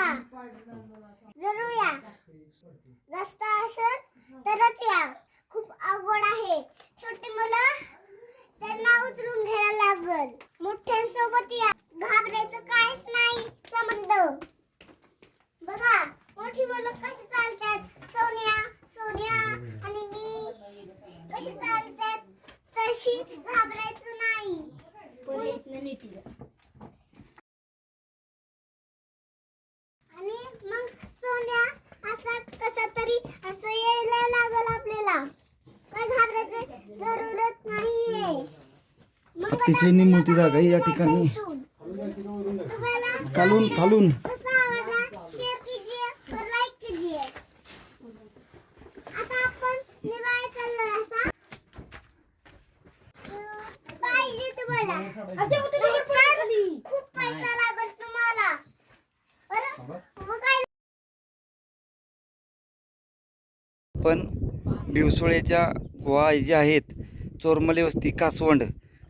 या, जरूर या. जास्त असेल तरच या. खूप अवघड आहे. छोटी मुलं त्यांना उचलून घ्यायला लागल. मोठ्यांसोबत या. घाबरायचं काहीच नाही संबंध. बघा मोठी मुलं कशी चालतात. सोनिया आणि मी कशी चालतात. तशी घाबरायचं नाही. आणि मग सोनिया असा कसा तरी असं यायला लागल आपल्याला. काय घाबरायचं जरूरत नाहीये. अतिशय निमूळती जागा आहे या ठिकाणी. खालून कसा आवडला शेअर कीजिए और लाइक कीजिए. आता आपण निघायला चाललोय. असा पाहिजे तुम्हाला. खूप पैसा लागल तुम्हाला. मग काय. पण भिवसोळेच्या गुहा ज्या आहेत, चोरमले वस्ती कासवंड,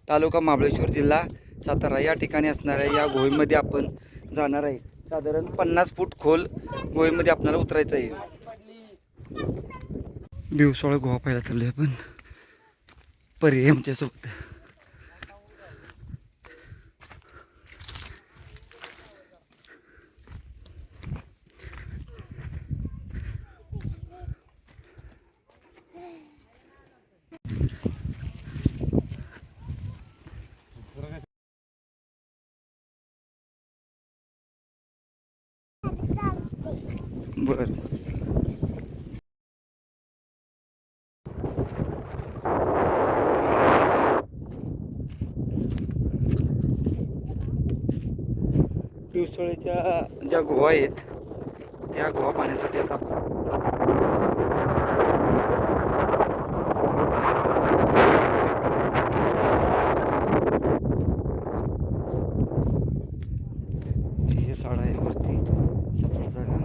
तालुका महाबळेश्वर, जिल्हा सातारा या ठिकाणी असणाऱ्या या गुहेमध्ये आपण जाणार आहे. साधारण 50 फूट खोल गुहेमध्ये आपल्याला उतरायचं आहे. भिवसोळ गुहा पाहायला चाललोय आपण. परी आमच्यासोबत. बर. भिवसोळेच्या ज्या गुहा आहेत त्या गुहा पाहण्यासाठी आता हे साडा आहे वरती सपाट जागा.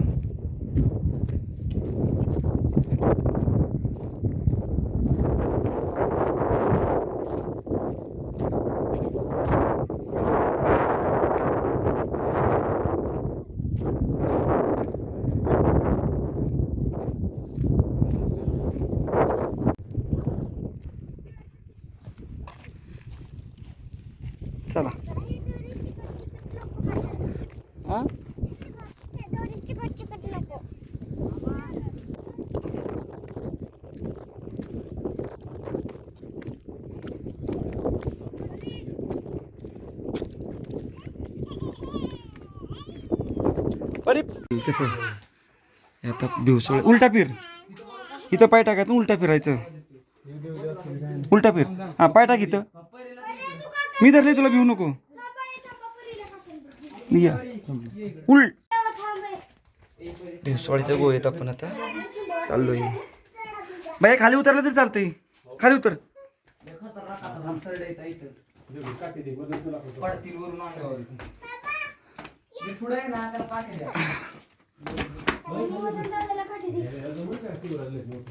चला. हा चिकट नको. अरे कसं आता भिवसोळे उलटा फिर. इथं पाय टाकायचं, उलटा फिरायचं. उलटा फिर. हा पाय टाक इथं. मी धरले तुला भिवू नको. या भिवसोळीच्या गोव्यात आपण आता चाललोय. बाई खाली उतरलं तरी चालतंय. खाली उतर.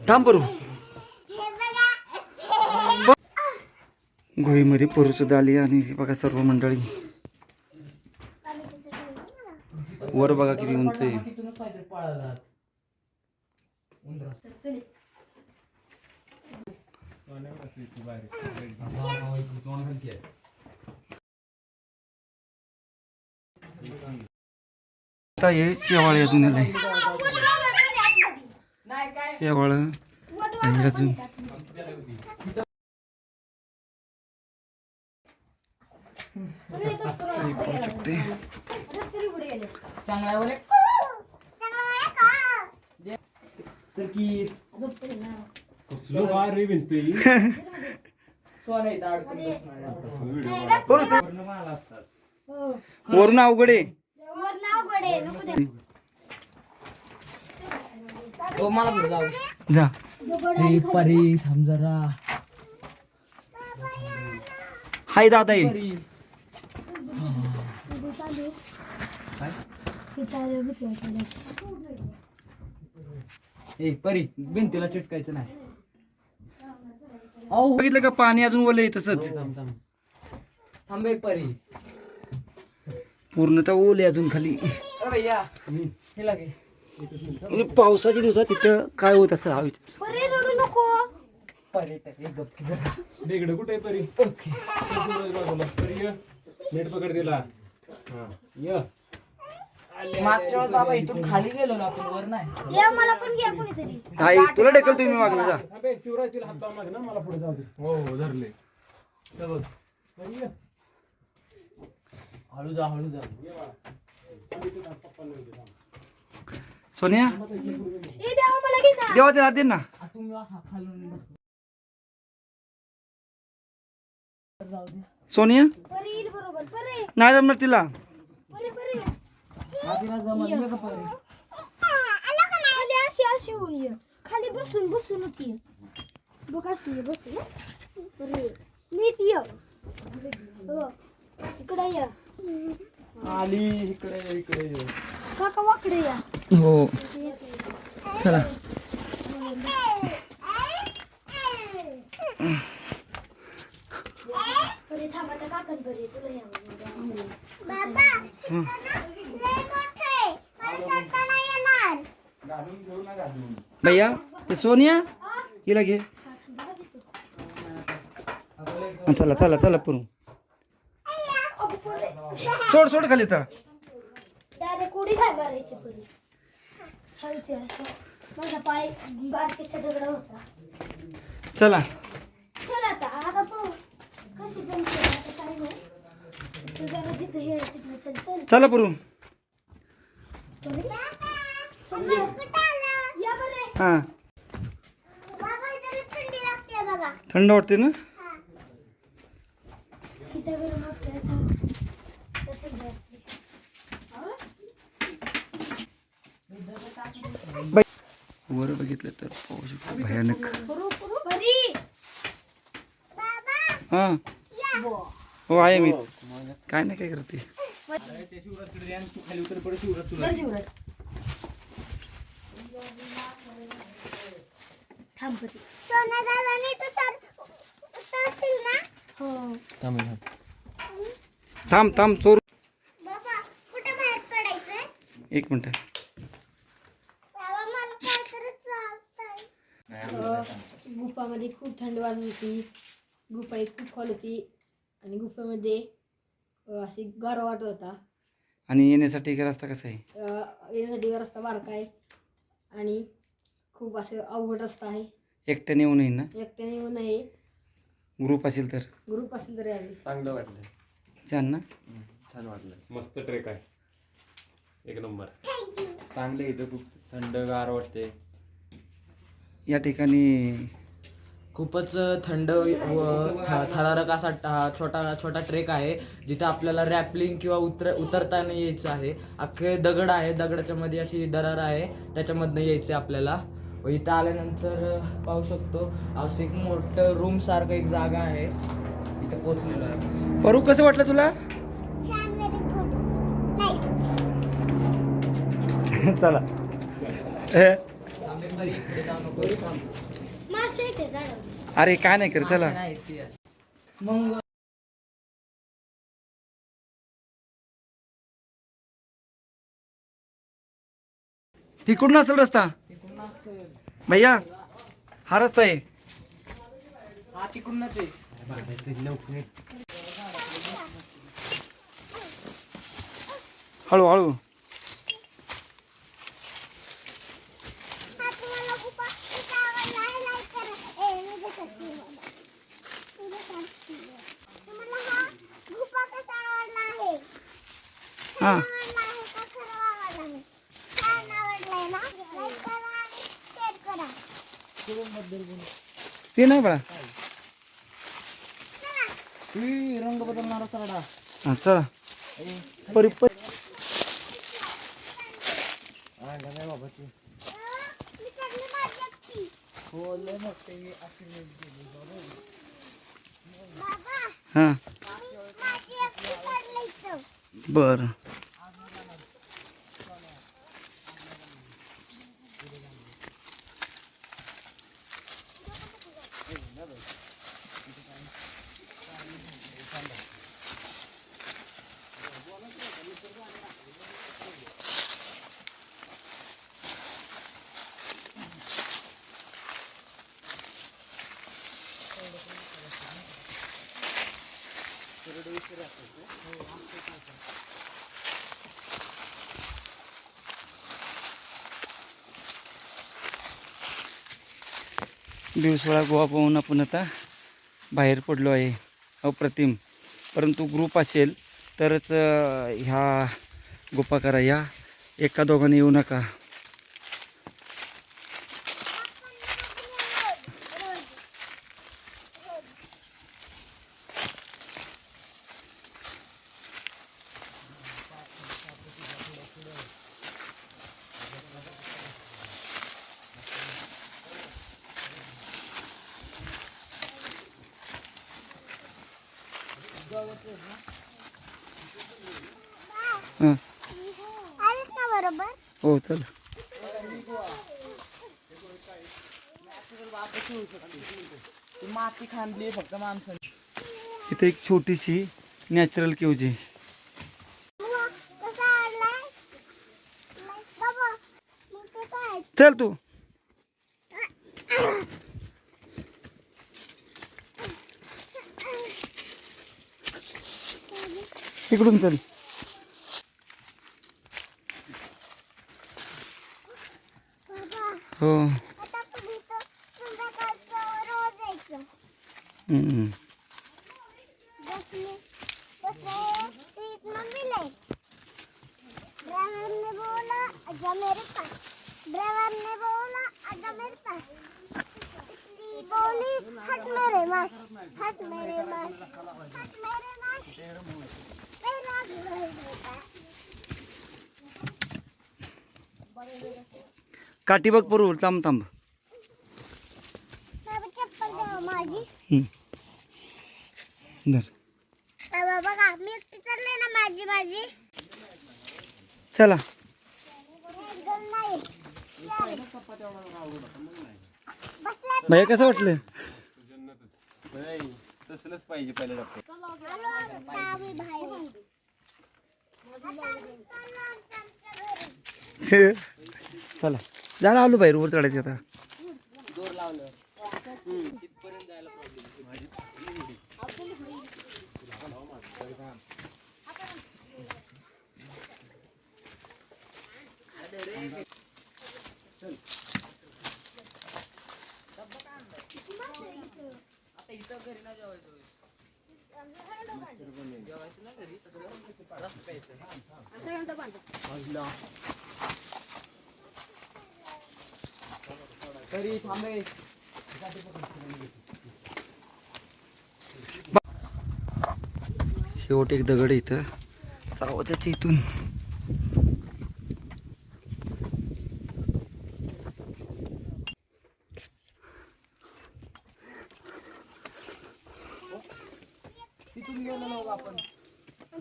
थांब परू. गोव्यामध्ये परू सुद्धा आली आणि बघा सर्व मंडळी. वर बघा किती उंच आहे. आता हे शेवाळ अजून आलंय. शेवाळ अजून शकते. वरून अवघड आहे. जा परी थांब जरा. हाय दादा ये. परी भिंतीला चिटकायचं नाही. बघितलं का पाणी अजून ओलं आहे तसंच. थांबे परी पूर्णतः ओले अजून खाली. भैया हे लागे म्हणजे पावसाच्या दिवसात तिथं काय होत असं हा विचार. परे रडू नको. पर्यटक एक गप्पी जरा बेगडं कुठे आहे परी? ओके बाजूला परी ये. नेट पकड दिला. हा ये. मागच्या वेळेस बाबा इथून खाली गेलो ना आपण वर नाही या मला पण घ्या कोणीतरी. ताई तुला ढकल तुम्ही मागलं जा. अबे शिवराजला हात लावू नका ना, मला पुढे जाऊ दे. हो हो धरले. तर बघ परी ये. हळू जा हळू जा सोनिया ए देवा मला घे ना. देवाच्या हात दे ना. तुम्ही हा खालून जाऊ दे सोनिया परे येईल बरोबर. परे नाही जमणार तिला. परे परे. आधीला जमत नाही का परी? आला का नाही? खाली अशी अशी होऊन ये. खाली बसून बसूनच ये. बघ अशी ये बसून. परे नीट ये. हो. इकडे ये. आली इकडे इकडे काका वाकडे या. हो चला. परे थांबा त्या काकण परे तुला या. बाबा लय मोठे. मला चढता नाही येणार. भैया ते सोनिया हिला घे. हा, चला चला चला पुरू. सोड सोड खाली तर. डायरेक्ट उडी काय मारायची परी. हळूची असं. माझा पाय बारकेशा दगडा होता. चला चल आता पळू. कशी जमते आता काय नाही. तू जरा जिथं हे आहे तिथं चल चल. चला पुरू. या बरे. हा बाबा इथं थंडी लागते बघा. थंड वाटते ना. इथं गरम वाटतंय आता. थंडी वाटते. वर बघितलं तर पाहू शकतो भयानक. परी. बाबा हा या. हो आहे मी. काय नाही काय करते. ते शिवराजकडे द्या आणि तू खाली उतर पडे. शिवराज तुला थांब परी. सोना दादा नीट उतरशील ना. हो. थांब थांब चोर. बाबा कुठे बाहेर पडायचंय? एक मिनिट. बाबा मला काय करत चालतंय. गुफामध्ये खूप थंड वाजत होती. गुफा एक खूप खोल होती आणि गुफेमध्ये अशी गार वाटत होता. आणि येण्यासाठी रस्ता कसा आहे. येण्यासाठी रस्ता बारका आहे आणि खूप असे अवघड रस्ता आहे. एकट्याने येऊ नये ना. एकट्याने येऊ नये. ग्रुप असेल तर ग्रुप असेल तर यावे. चांगलं वाटलं. छान ना. छान वाटलं. मस्त ट्रेक आहे. एक नंबर. चांगले इथं खूप थंडगार वाटते. या ठिकाणी खूपच थंड व थरारक असा छोटा ट्रेक आहे जिथे आपल्याला रॅपलिंग किंवा उतरताना यायचं आहे. अख्खे दगड आहे. दगडाच्या मध्ये अशी दरार आहे. त्याच्यामधनं यायचं आपल्याला. व इथं आल्यानंतर पाहू शकतो असं एक मोठं रूम सारखं एक जागा आहे. इथं पोहोचलेलो आहे. परू कसं वाटलं तुला. छान. Very good. नाईस. चला इकडे जाऊ नको. मासे येते झाडावर. अरे काय नाही कर. चला नाही ते. मग तिकडून असेल रस्ता. भैया हा रस्ता आहे. हा तिकडूनच आहे. हळू हळू. हा तुम्हाला गुफा कसा आवडला आहे लाईक करा. मी बघते तुम्हाला हा गुफा कसा आवडला आहे. हा आवडला आहे का खरं आवडला आहे. छान आवडलाय ना. लाईक करा आणि शेअर करा. ते नाही बाळा. रंग बदलणारा सरडा. हा चला परी परी. मी चांगली माझी एकटी. हो लय मोठे बाबा हा माझी एकटी चढली इथं. बरं. बिवसोळा गोवा पाहून आपण आता बाहेर पडलो आहे. अप्रतिम. परंतु ग्रुप असेल तरच ह्या गुफा करा, या एका दोघांनी येऊ नका. हां बरोबर. हो चल. माती खांदली फक्त माणसं. इथे एक छोटीशी नॅचरल केवज आहे. चल तू. इकडून चल. हो. हम्म. काठी बघ बरोबर. थांब थांब. हम्म. धर. बघा मी एकटी चालले ना माझी माझी. चला. भैया कसं वाटलं? तसलंच पाहिजे पहिल्या डॉक्टर. चला झालं, आलो बाहेर. वर चढायचं आता. तरी थांबे. शेवट एक दगड इथं चावच्याच्या इथून.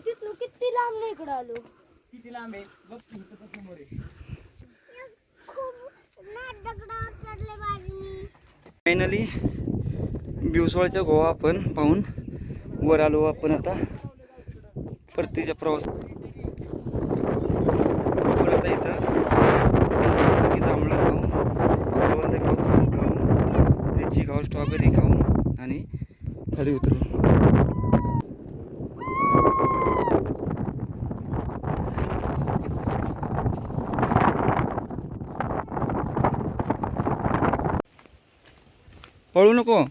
तिथून किती लांब नाही इकडे आलो. किती लांब आहे बघ. समोर आहे. खूप दगडावर चढले माझी मी. फायनली बिवसोळच्या गोवा आपण पाहून वर आलो. आपण आता परतीच्या प्रवास. आपण आता इथं जांभळं खाऊ, करवंद खाऊ, तूर खाऊ, लिची खाऊ, स्ट्रॉबेरी खाऊ आणि खाली उतरू. पळू नको.